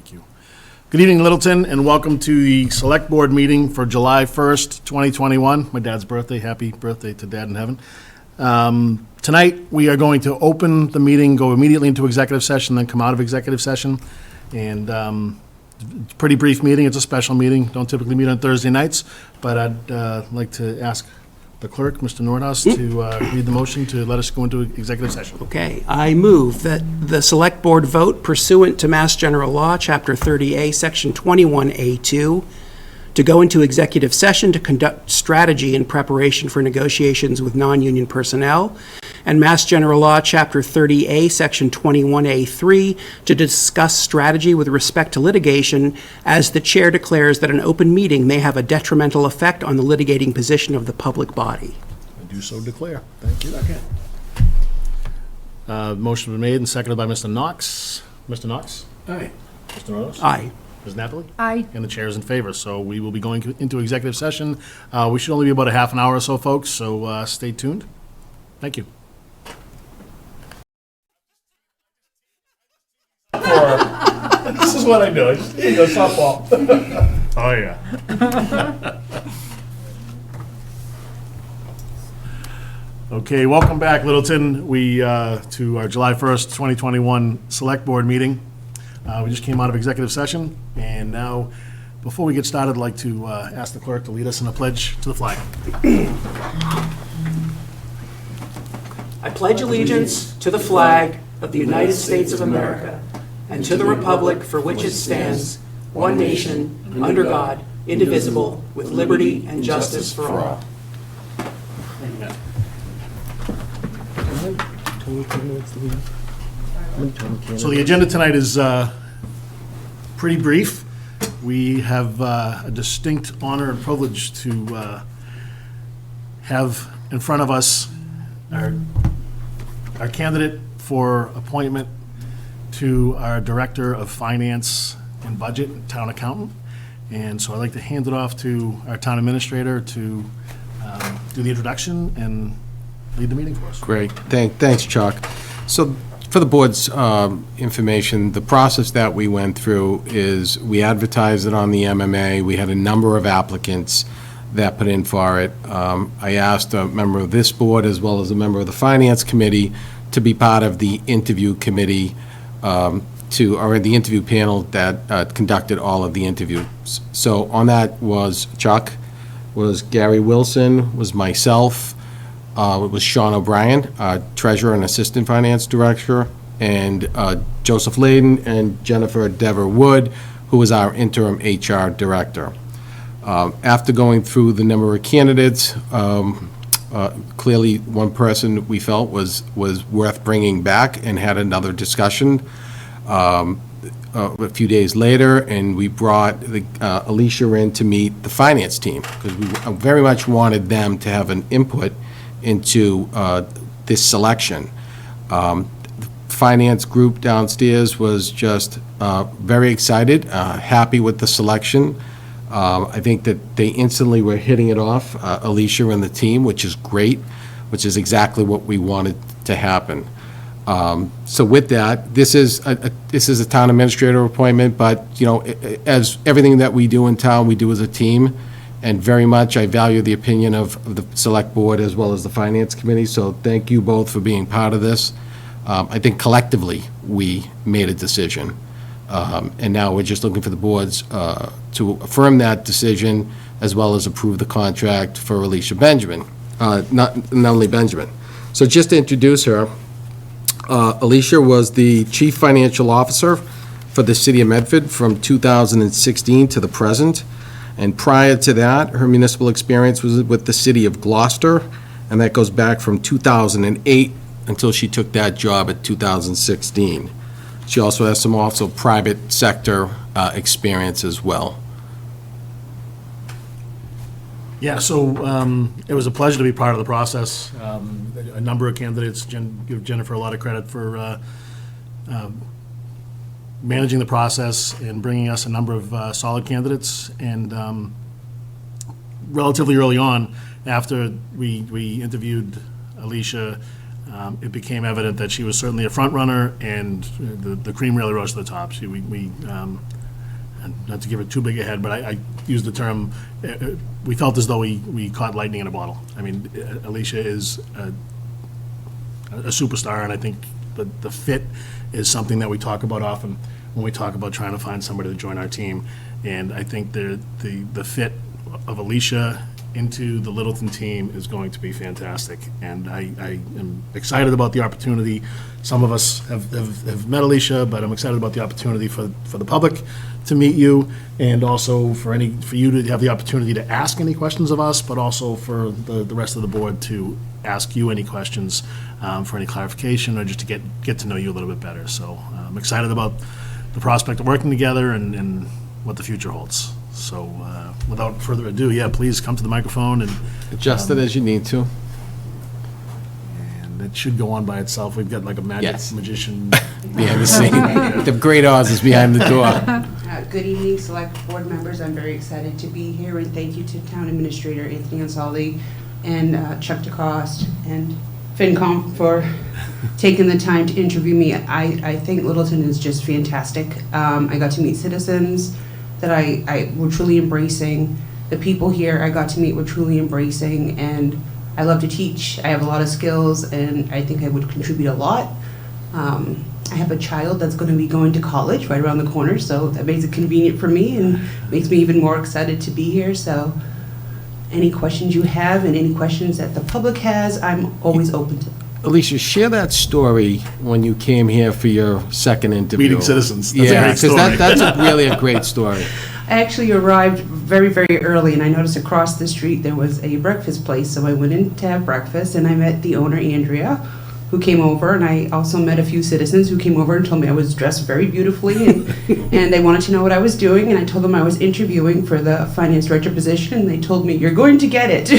Thank you. Good evening, Littleton, and welcome to the Select Board meeting for July 1st, 2021. My dad's birthday. Happy birthday to Dad in heaven. Tonight, we are going to open the meeting, go immediately into executive session, then come out of executive session. And it's a pretty brief meeting. It's a special meeting. Don't typically meet on Thursday nights, but I'd like to ask the clerk, Mr. Nordhaus, to read the motion to let us go into executive session. Okay, I move that the Select Board vote pursuant to Mass General Law, Chapter 30A, Section 21A2, to go into executive session to conduct strategy in preparation for negotiations with non-union personnel, and Mass General Law, Chapter 30A, Section 21A3, to discuss strategy with respect to litigation, as the chair declares that an open meeting may have a detrimental effect on the litigating position of the public body. I do so declare. Thank you. Motion been made and seconded by Mr. Knox. Mr. Knox? Aye. Mr. Nordhaus? Aye. Ms. Napoli? Aye. And the chair is in favor, so we will be going into executive session. We should only be about a half an hour or so, folks, so stay tuned. Thank you. This is what I do. Here you go, softball. Oh, yeah. Okay, welcome back, Littleton. To our July 1st, 2021 Select Board meeting. We just came out of executive session, and now, before we get started, I'd like to ask the clerk to lead us in a pledge to the flag. I pledge allegiance to the flag of the United States of America and to the republic for which it stands, one nation, under God, indivisible, with liberty and justice for all. So the agenda tonight is pretty brief. We have a distinct honor and privilege to have in front of us our candidate for appointment to our Director of Finance and Budget, Town Accountant. And so I'd like to hand it off to our Town Administrator to do the introduction and lead the meeting for us. Great. Thanks, Chuck. So for the board's information, the process that we went through is we advertised it on the MMA. We had a number of applicants that put in for it. I asked a member of this board as well as a member of the Finance Committee to be part of the interview committee or the interview panel that conducted all of the interviews. So on that was Chuck, was Gary Wilson, was myself, it was Sean O'Brien, Treasurer and Assistant Finance Director, and Joseph Layden and Jennifer Dever Wood, who was our Interim HR Director. After going through the number of candidates, clearly one person we felt was worth bringing back and had another discussion a few days later, and we brought Alicia in to meet the finance team because we very much wanted them to have an input into this selection. The finance group downstairs was just very excited, happy with the selection. I think that they instantly were hitting it off, Alicia and the team, which is great, which is exactly what we wanted to happen. So with that, this is a town administrator appointment, but as everything that we do in town, we do as a team. And very much, I value the opinion of the Select Board as well as the Finance Committee, so thank you both for being part of this. I think collectively, we made a decision. And now we're just looking for the boards to affirm that decision as well as approve the contract for Alicia Benjamin, not only Benjamin. So just to introduce her, Alicia was the Chief Financial Officer for the City of Medford from 2016 to the present. And prior to that, her municipal experience was with the City of Gloucester, and that goes back from 2008 until she took that job at 2016. She also has some private sector experience as well. Yeah, so it was a pleasure to be part of the process. A number of candidates, give Jennifer a lot of credit for managing the process and bringing us a number of solid candidates. And relatively early on, after we interviewed Alicia, it became evident that she was certainly a front runner, and the cream really rose to the top. We and not to give it too big a head, but I used the term, we felt as though we caught lightning in a bottle. I mean, Alicia is a superstar, and I think the fit is something that we talk about often when we talk about trying to find somebody to join our team. And I think the fit of Alicia into the Littleton team is going to be fantastic. And I am excited about the opportunity. Some of us have met Alicia, but I'm excited about the opportunity for the public to meet you, and also for you to have the opportunity to ask any questions of us, but also for the rest of the board to ask you any questions for any clarification, or just to get to know you a little bit better. So I'm excited about the prospect of working together and what the future holds. So without further ado, yeah, please come to the microphone and Adjust it as you need to. it should go on by itself. We've got like a magic Yes. magician. Behind the scene. The great Oz is behind the door. Good evening, select board members. I'm very excited to be here, and thank you to Town Administrator Anthony Ansaldi and Chuck DeCoste and FinCom for taking the time to interview me. I think Littleton is just fantastic. I got to meet citizens that I were truly embracing. The people here I got to meet were truly embracing, and I love to teach. I have a lot of skills, and I think I would contribute a lot. I have a child that's going to be going to college right around the corner, so that makes it convenient for me and makes me even more excited to be here. So any questions you have and any questions that the public has, I'm always open to. Alicia, share that story when you came here for your second interview. Meeting citizens. That's a Yeah, great because story. that's really a great story. I actually arrived very, very early, and I noticed across the street there was a breakfast place, so I went in to have breakfast, and I met the owner, Andrea, who came over, and I also met a few citizens who came over and told me I was dressed very beautifully, and they wanted to know what I was doing, and I told them I was interviewing for the finance director position, and they told me, "You're going to get it."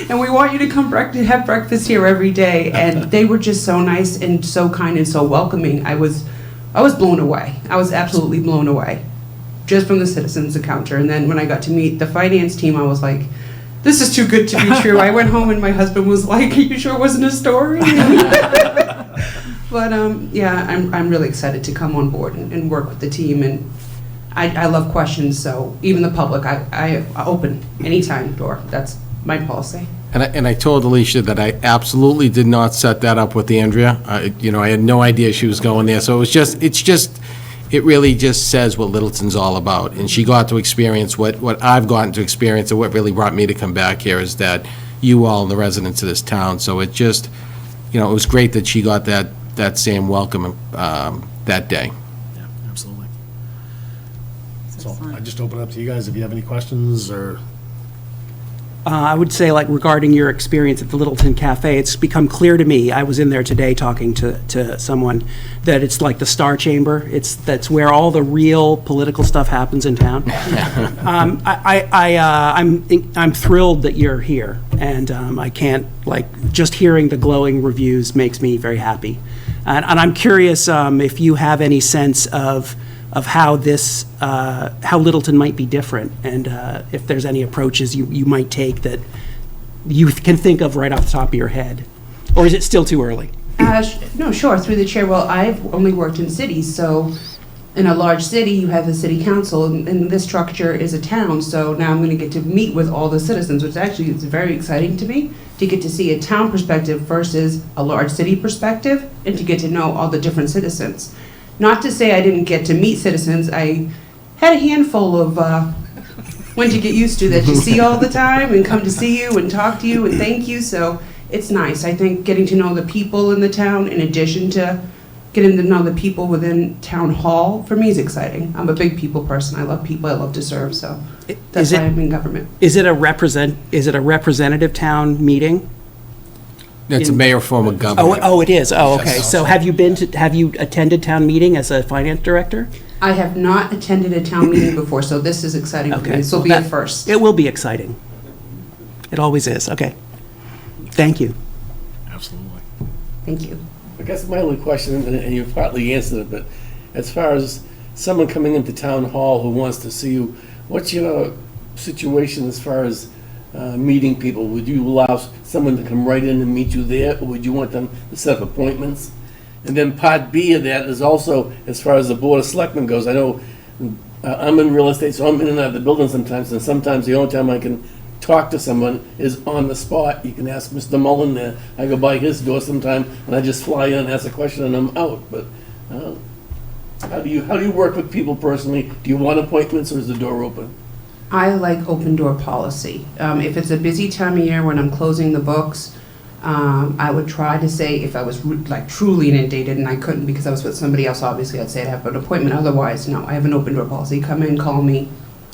And we want you to come have breakfast here every day. And they were just so nice and so kind and so welcoming. I was blown away. I was absolutely blown away, just from the citizens encounter. And then when I got to meet the finance team, I was like, this is too good to be true. I went home and my husband was like, are you sure it wasn't a story? But yeah, I'm really excited to come on board and work with the team. And I love questions, so even the public, I open anytime door. That's my policy. And I told Alicia that I absolutely did not set that up with Andrea. I had no idea she was going there. So it really just says what Littleton's all about. And she got to experience what I've gotten to experience, and what really brought me to come back here is that you all, the residents of this town. So it just, it was great that she got that same welcome that day. Yeah, absolutely. So I just open it up to you guys if you have any questions or. I would say, like, regarding your experience at the Littleton Cafe, it's become clear to me, I was in there today talking to someone, that it's like the Star Chamber. That's where all the real political stuff happens in town. I'm thrilled that you're here, and I can't, just hearing the glowing reviews makes me very happy. And I'm curious if you have any sense of how how Littleton might be different, and if there's any approaches you might take that you can think of right off the top of your head, or is it still too early? No, sure, through the chair. Well, I've only worked in cities, so in a large city, you have the city council, and this structure is a town, so now I'm going to get to meet with all the citizens, which actually is very exciting to me, to get to see a town perspective versus a large city perspective, and to get to know all the different citizens. Not to say I didn't get to meet citizens. I had a handful of one to get used to that you see all the time and come to see you and talk to you and thank you. So it's nice. I think getting to know the people in the town, in addition to getting to know the people within town hall, for me is exciting. I'm a big people person. I love people. I love to serve. So that's why I'm in government. Is it a representative town meeting? It's a mayor form of government. Oh, it is. Oh, okay. So have you attended town meeting as a finance director? I have not attended a town meeting before, so this is exciting for me. Okay. This will be a first. It will be exciting. It always is. Okay. Thank you. Absolutely. Thank you. I guess my only question, and you've partly answered it, but as far as someone coming into town hall who wants to see you, what's your situation as far as meeting people? Would you allow someone to come right in and meet you there, or would you want them to set up appointments? And then part B of that is also, as far as the Board of Selectmen goes, I know I'm in real estate, so I'm in and out of the building sometimes, and sometimes the only time I can talk to someone is on the spot. You can ask Mr. Mullen there. I go by his door sometime, and I just fly in and ask a question, and I'm out. But how do you work with people personally? Do you want appointments, or is the door open? I like open door policy. If it's a busy time of year when I'm closing the books, I would try to say, if I was like truly inundated and I couldn't because I was with somebody else, obviously I'd say I'd have an appointment. Otherwise, no, I have an open door policy. Come in, call me.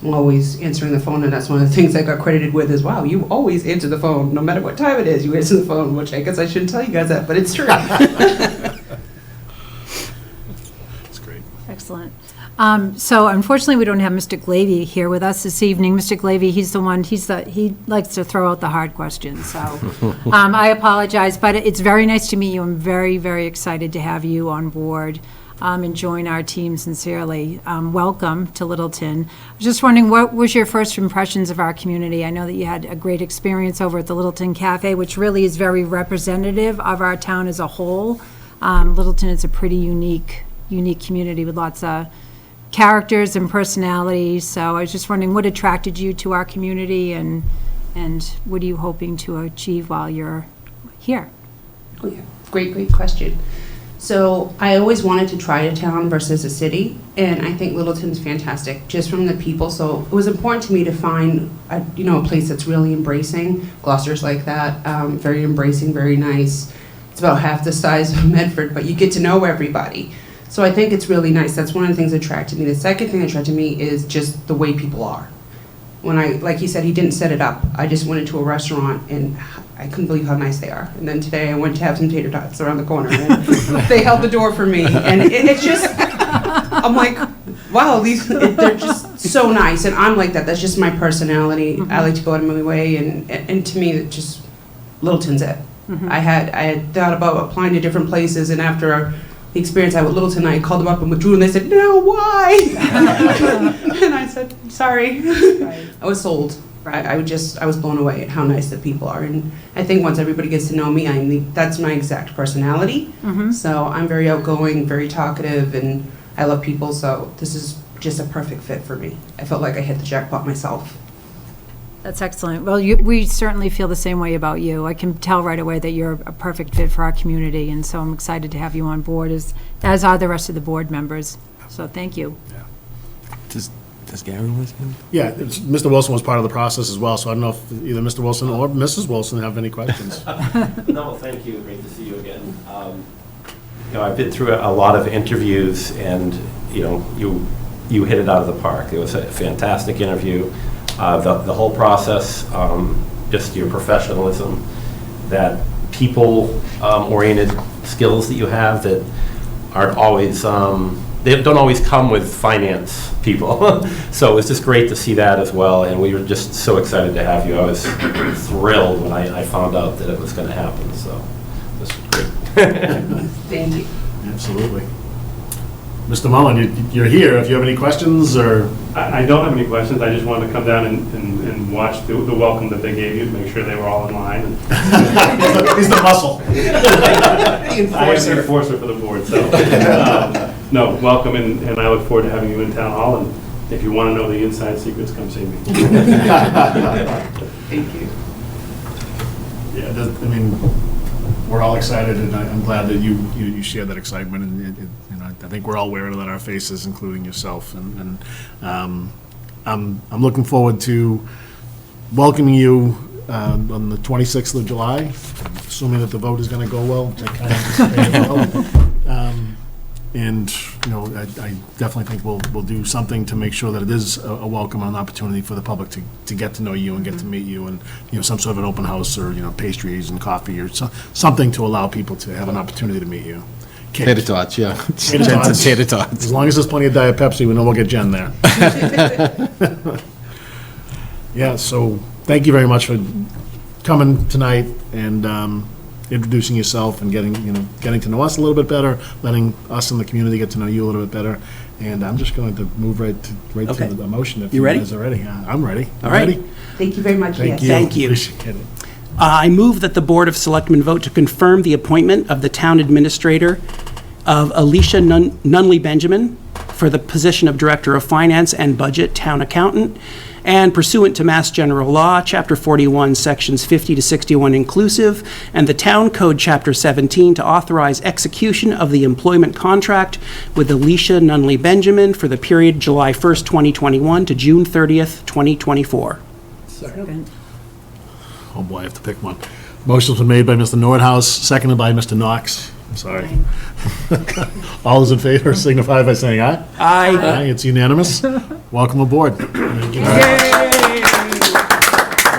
I'm always answering the phone, and that's one of the things I got credited with is, wow, you always answer the phone, no matter what time it is, you answer the phone, which I guess I shouldn't tell you guys that, but it's true. That's great. Excellent. So unfortunately, we don't have Mr. Glavy here with us this evening. Mr. Glavy, he likes to throw out the hard questions, so I apologize, but it's very nice to meet you. I'm very, very excited to have you on board and join our team sincerely. Welcome to Littleton. I was just wondering, what was your first impressions of our community? I know that you had a great experience over at the Littleton Cafe, which really is very representative of our town as a whole. Littleton is a pretty unique community with lots of characters and personalities, so I was just wondering what attracted you to our community, and what are you hoping to achieve while you're here? Oh, yeah. Great question. So I always wanted to try a town versus a city, and I think Littleton's fantastic, just from the people. So it was important to me to find a place that's really embracing. Gloucester's like that, very embracing, very nice. It's about half the size of Medford, but you get to know everybody. So I think it's really nice. That's one of the things that attracted me. The second thing that attracted me is just the way people are. Like he said, he didn't set it up. I just went into a restaurant and I couldn't believe how nice they are. And then today I went to have some tater tots around the corner and they held the door for me. And it's just, I'm like, wow, they're just so nice. And I'm like that. That's just my personality. Mm-hmm. I like to go out of my way. And to me, it just, Littleton's it. Mm-hmm. I had thought about applying to different places, and after the experience I had with Littleton, I called them up and withdrew, and they said, no, why? And I said, sorry. Right. I was sold. Right? I was blown away at how nice the people are. And I think once everybody gets to know me, that's my exact personality. Mm-hmm. So I'm very outgoing, very talkative, and I love people, so this is just a perfect fit for me. I felt like I hit the jackpot myself. That's excellent. Well, we certainly feel the same way about you. I can tell right away that you're a perfect fit for our community, and so I'm excited to have you on board, as are the rest of the board members. So thank you. Does Gary want to? Yeah, Mr. Wilson was part of the process as well, so I don't know if either Mr. Wilson or Mrs. Wilson have any questions. No, thank you. Great to see you again. I've been through a lot of interviews, and you hit it out of the park. It was a fantastic interview. The whole process, just your professionalism, that people-oriented skills that you have that aren't always, they don't always come with finance people. So it's just great to see that as well, and we were just so excited to have you. I was thrilled when I found out that it was going to happen, so this was great. Thank you. Absolutely. Mr. Mullen, you're here. If you have any questions, or... I don't have any questions. I just wanted to come down and watch the welcome that they gave you, to make sure they were all in line. He's the muscle. I am the enforcer for the board, so no, welcome, and I look forward to having you in town hall. And if you want to know the inside secrets, come see me. Thank you. Yeah, we're all excited, and I'm glad that you share that excitement, and I think we're all wearing it on our faces, including yourself, and I'm looking forward to welcoming you on the 26th of July, assuming that the vote is going to go well, which I kind of anticipate well. And I definitely think we'll do something to make sure that it is a welcome and an opportunity for the public to get to know you and get to meet you, and some sort of an open house, or pastries and coffee, or something to allow people to have an opportunity to meet you. Tater tots, yeah. Tater tots. Tater tots. As long as there's plenty of Diet Pepsi, we know we'll get Jen there. Yeah, so thank you very much for coming tonight and introducing yourself and getting to know us a little bit better, letting us in the community get to know you a little bit better. And I'm just going to move right to the motion. If You ready? guys are ready. I'm ready. All right. Ready? It you very much. Thank Yes. you. Thank you. Appreciate it. I move that the Board of Selectmen vote to confirm the appointment of the town administrator of Alicia Nunley Benjamin for the position of Director of Finance and Budget, Town Accountant, and pursuant to Mass General Law, Chapter 41, Sections 50 to 61 inclusive, and the Town Code, Chapter 17, to authorize execution of the employment contract with Alicia Nunley Benjamin for the period July 1st, 2021 to June 30th, 2024. Oh, boy, I have to pick one. Motion's been made by Mr. Nordhaus, seconded by Mr. Knox. I'm sorry. All those in favor signify by saying aye. Aye. Aye, it's unanimous. Welcome aboard. Thank you. Want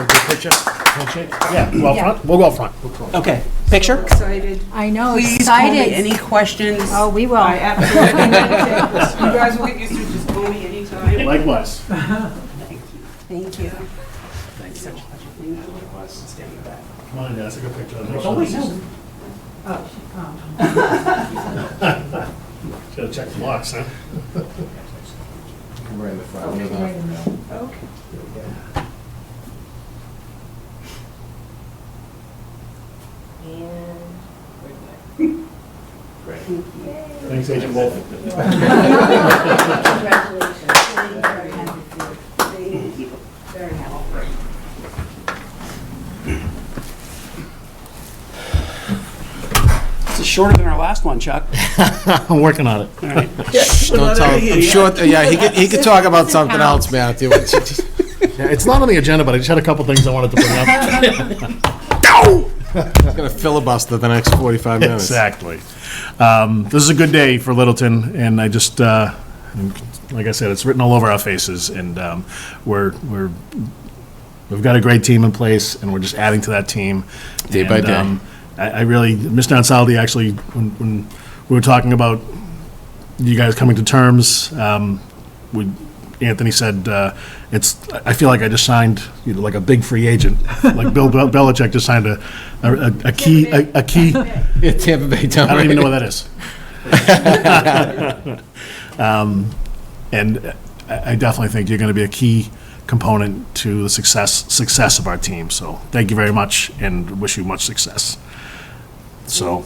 a good picture? Handshake? Yeah, go out front? We'll go out front. Okay, picture? Excited. I know, Please call me excited. any questions. Oh, we will. I absolutely need to. You guys will get used to it, just call me anytime. Likewise. Thank you. Come on, guys, take a picture. Oh, wait, no. Gotta check the locks, huh? Right in the front. Thanks, Agent Wolf. This is shorter than our last one, Chuck. I'm working on it. All right. Don't tell him, I'm sure, yeah, he could talk about something else, Matthew. Yeah, it's not on the agenda, but I just had a couple things I wanted to bring up. He's gonna filibuster the next 45 minutes. Exactly. This is a good day for Littleton, and I just, like I said, it's written all over our faces, and we've got a great team in place, and we're just adding to that team. Day by And, day. I really, Mr. Ansaldi, actually, when we were talking about you guys coming to terms, Anthony said, I feel like I just signed, like a big free agent, like Bill Belichick just signed a key. Yeah, Tampa Bay, Tom I don't even know what Brady. that is. And I definitely think you're going to be a key component to the success of our team. So thank you very much, and wish you much success. So,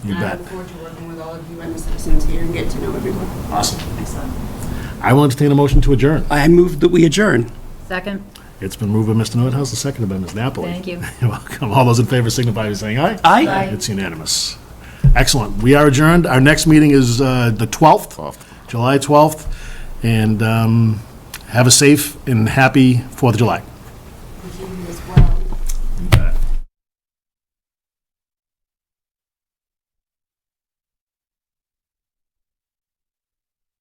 you I bet. look forward to working with all of you and the citizens here and get to know everyone. Awesome. I will entertain a motion to adjourn. I move that we adjourn. Second, It's been moved by Mr. Nordhaus, and seconded by Ms. Napoli. thank you. You're welcome. All those in favor signify by saying aye. Aye. It's unanimous. Excellent. We are adjourned. Our next meeting is the 12th, July 12th. And have a safe and happy 4th of July.